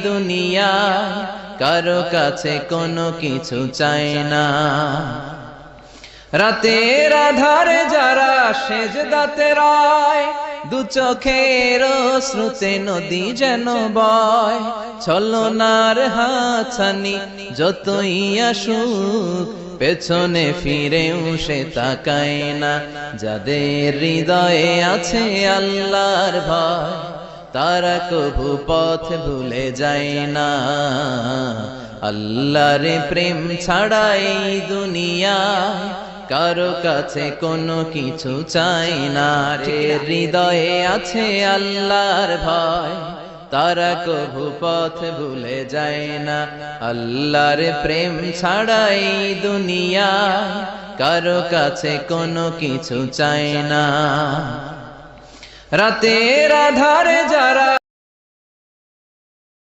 দুনিয়া কারো কাছে কোনো কিছু চায় না। রাতের আধারে যারা সেজদাতে রয়, দু চোখের শ্রুতে নদী যেন বয়। ছলনার হাতছানি যতই আসুক, পেছনে ফিরেও সে তাকায় না। যাদের হৃদয়ে আছে আল্লাহর ভয়, তারা কভু পথ ভুলে যায় না। আল্লাহর প্রেম ছাড়াই দুনিয়ায় কারো কাছে কোনো কিছু চাই না। হৃদয়ে আছে আল্লাহর ভয়, তারা কভু পথ ভুলে যায় না। আল্লাহর প্রেম ছাড়াই দুনিয়ায় কারো কাছে কোনো কিছু চাই না। রাতের আধারে যারা